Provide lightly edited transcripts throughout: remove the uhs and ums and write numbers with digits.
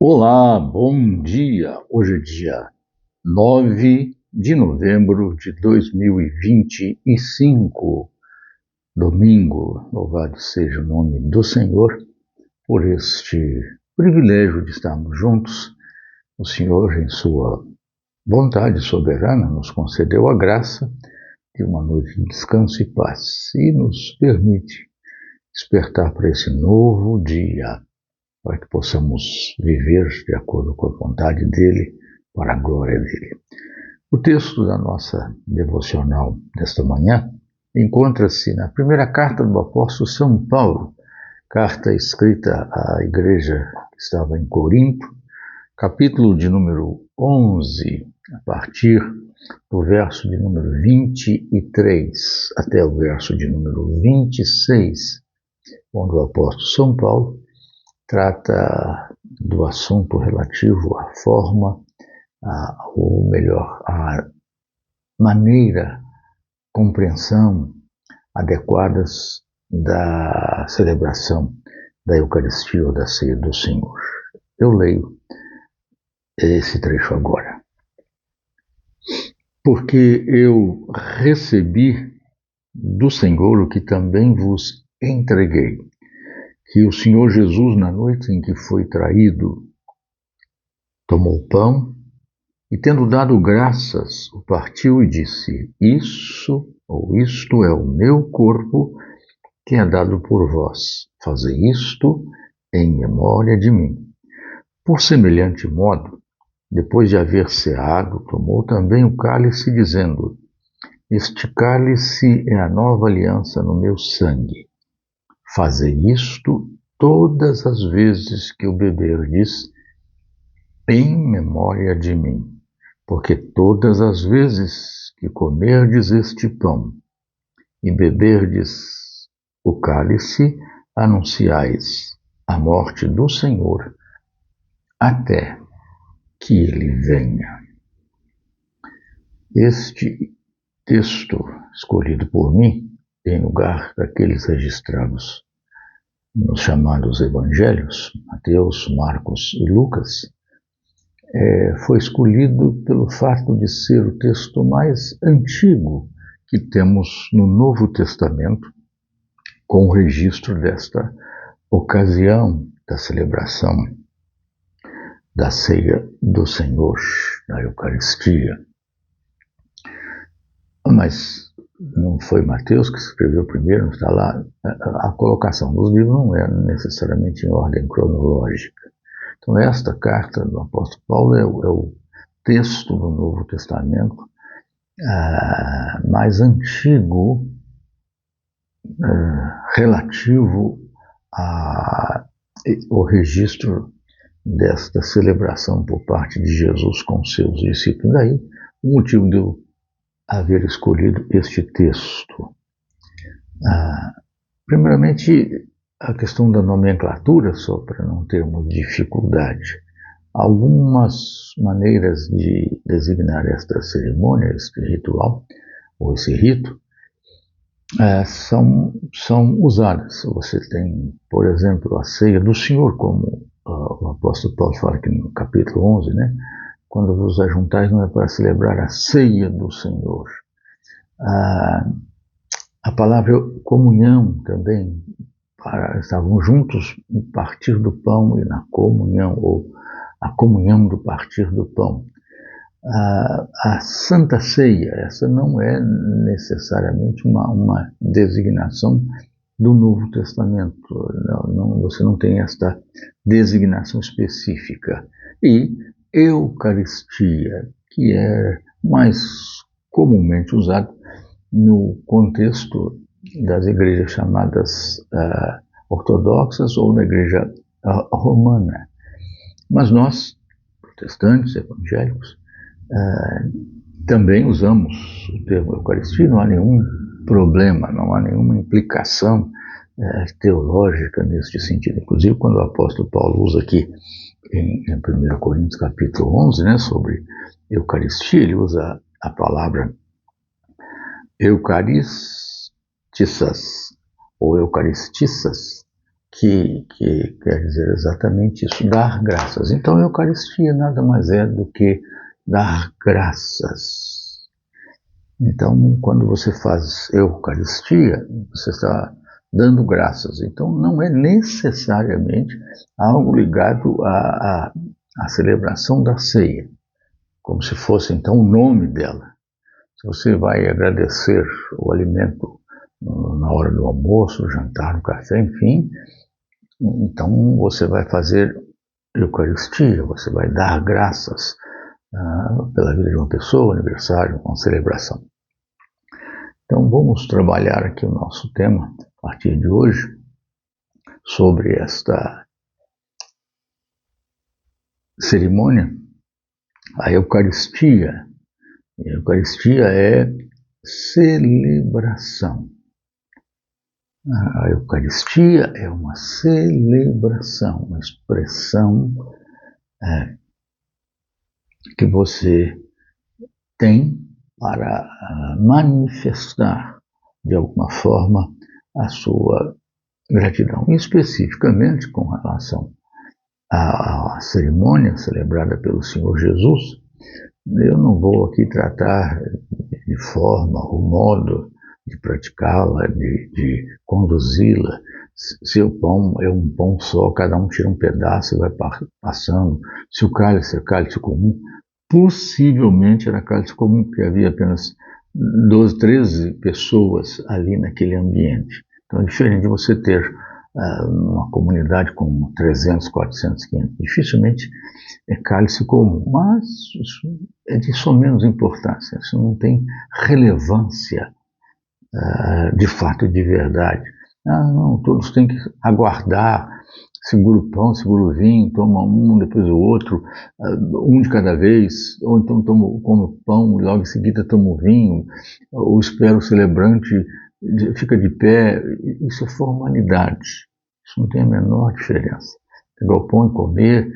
Olá, bom dia. Hoje é dia 9 de novembro de 2025, domingo. Louvado seja o nome do Senhor por este privilégio de estarmos juntos. O Senhor, em sua vontade soberana, nos concedeu a graça de uma noite de descanso e paz e nos permite despertar para esse novo dia, para que possamos viver de acordo com a vontade dEle, para a glória dEle. O texto da nossa devocional desta manhã encontra-se na primeira carta do apóstolo São Paulo, carta escrita à igreja que estava em Corinto, capítulo de número 11, a partir do verso de número 23 até o verso de número 26, onde o apóstolo São Paulo trata do assunto relativo à forma, ou melhor, à maneira, compreensão adequadas da celebração da Eucaristia ou da Ceia do Senhor. Eu leio esse trecho agora. Porque eu recebi do Senhor o que também vos entreguei, que o Senhor Jesus, na noite em que foi traído, tomou pão e, tendo dado graças, o partiu e disse: Isso ou isto é o meu corpo que é dado por vós. Fazei isto em memória de mim. Por semelhante modo, depois de haver ceado, tomou também o cálice, dizendo: Este cálice é a nova aliança no meu sangue. Fazei isto todas as vezes que o beberdes, em memória de mim. Porque todas as vezes que comerdes este pão e beberdes o cálice, anunciais a morte do Senhor até que ele venha. Este texto, escolhido por mim, em lugar daqueles registrados nos chamados evangelhos, Mateus, Marcos e Lucas, foi escolhido pelo fato de ser o texto mais antigo que temos no Novo Testamento, com o registro desta ocasião da celebração da Ceia do Senhor, da Eucaristia. Mas não foi Mateus que escreveu primeiro, não está lá. A colocação dos livros não é necessariamente em ordem cronológica. Então, esta carta do apóstolo Paulo é o texto do Novo Testamento mais antigo relativo ao registro desta celebração por parte de Jesus com seus discípulos. Daí o motivo de eu haver escolhido este texto. Primeiramente, a questão da nomenclatura, só para não termos dificuldade. Algumas maneiras de designar esta cerimônia, este ritual, ou esse rito, são usadas. Você tem, por exemplo, a ceia do Senhor, como o apóstolo Paulo fala aqui no capítulo 11, né? Quando vos ajuntais não é para celebrar a ceia do Senhor. A palavra comunhão também, estavam juntos no partir do pão e na comunhão, ou a comunhão do partir do pão. A Santa Ceia, essa não é necessariamente uma designação do Novo Testamento, você não tem esta designação específica. E Eucaristia, que é mais comumente usado no contexto das igrejas chamadas ortodoxas ou da igreja romana. Mas nós, protestantes, evangélicos, também usamos o termo Eucaristia, não há nenhum problema, não há nenhuma implicação teológica nesse sentido. Inclusive, quando o apóstolo Paulo usa aqui em 1 Coríntios capítulo 11, né, sobre Eucaristia, ele usa a palavra Eucaristissas, ou Eucaristissas, que quer dizer exatamente isso, dar graças. Então a Eucaristia nada mais é do que dar graças. Então, quando você faz Eucaristia, você está dando graças. Então, não é necessariamente algo ligado à celebração da ceia, como se fosse, então, o nome dela. Se você vai agradecer o alimento na hora do almoço, no jantar, no café, enfim, então você vai fazer Eucaristia, você vai dar graças pela vida de uma pessoa, aniversário, uma celebração. Então vamos trabalhar aqui o nosso tema, a partir de hoje, sobre esta cerimônia, a Eucaristia. A Eucaristia é celebração. A Eucaristia é uma celebração, uma expressão que você tem para manifestar de alguma forma a sua gratidão. E especificamente com relação à cerimônia celebrada pelo Senhor Jesus, eu não vou aqui tratar de forma ou modo de praticá-la, de conduzi-la. Se o pão é um pão só, cada um tira um pedaço e vai passando. Se o cálice é cálice comum, possivelmente era cálice comum, porque havia apenas 12, 13 pessoas ali naquele ambiente. Então é diferente de você ter uma comunidade com 300, 400, 500. Dificilmente é cálice comum, mas isso é de só menos importância, isso não tem relevância de fato e de verdade. Não, todos têm que aguardar, segura o pão, segura o vinho, toma um, depois o outro, um de cada vez, ou então come o pão e logo em seguida toma o vinho, ou espera o celebrante, fica de pé. Isso é formalidade, isso não tem a menor diferença. Pegar o pão e comer,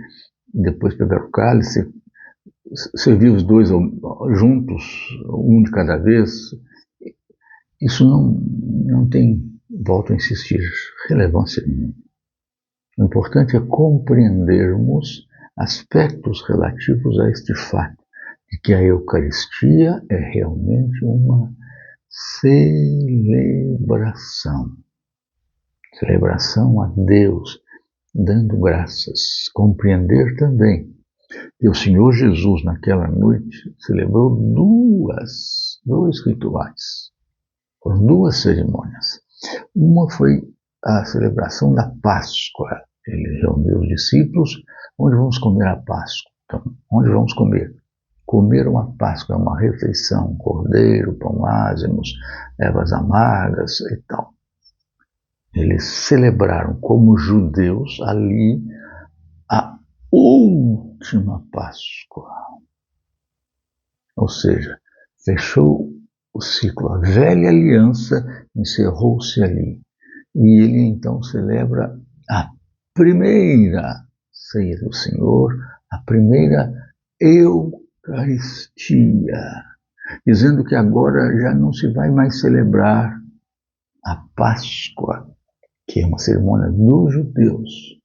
depois pegar o cálice, servir os dois juntos, um de cada vez, isso não tem, volto a insistir, relevância nenhuma. O importante é compreendermos aspectos relativos a este fato, de que a Eucaristia é realmente uma celebração. Celebração a Deus, dando graças. Compreender também que o Senhor Jesus, naquela noite, celebrou dois rituais. Foram duas cerimônias. Uma foi a celebração da Páscoa. Ele reuniu os discípulos. Onde vamos comer a Páscoa? Então, onde vamos comer? Comer uma Páscoa é uma refeição, cordeiro, pão ázimos, ervas amargas e tal. Eles celebraram como judeus ali a última Páscoa. Ou seja, fechou o ciclo, a velha aliança encerrou-se ali. E ele então celebra a primeira ceia do Senhor, a primeira Eucaristia, dizendo que agora já não se vai mais celebrar a Páscoa, que é uma cerimônia dos judeus,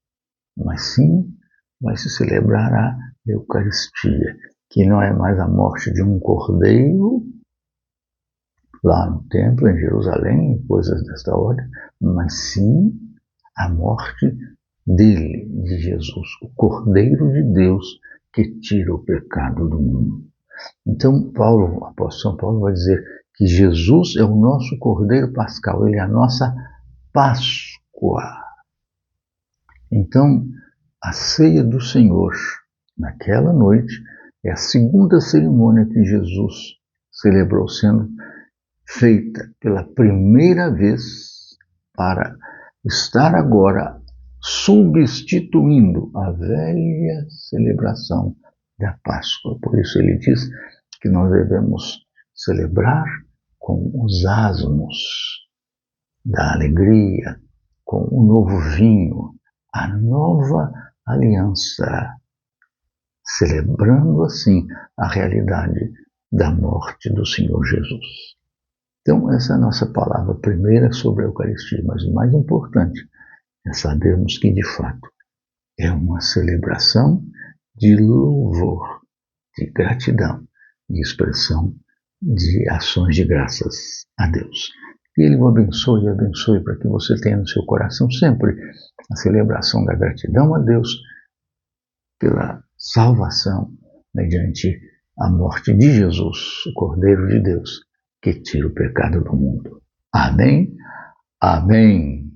mas sim vai se celebrar a Eucaristia, que não é mais a morte de um cordeiro lá no templo, em Jerusalém, coisas desta ordem, mas sim a morte dele, de Jesus, o Cordeiro de Deus que tira o pecado do mundo. Então, o apóstolo São Paulo vai dizer que Jesus é o nosso Cordeiro Pascal, ele é a nossa Páscoa. Então, a ceia do Senhor, naquela noite, é a segunda cerimônia que Jesus celebrou, sendo feita pela primeira vez para estar agora substituindo a velha celebração da Páscoa. Por isso ele diz que nós devemos celebrar com os asmos da alegria, com o novo vinho, a nova aliança, celebrando assim a realidade da morte do Senhor Jesus. Então, essa é a nossa palavra primeira sobre a Eucaristia, mas o mais importante sabemos que, de fato, é uma celebração de louvor, de gratidão, de expressão de ações de graças a Deus. Que Ele o abençoe e abençoe para que você tenha no seu coração sempre a celebração da gratidão a Deus pela salvação mediante a morte de Jesus, o Cordeiro de Deus, que tira o pecado do mundo. Amém? Amém.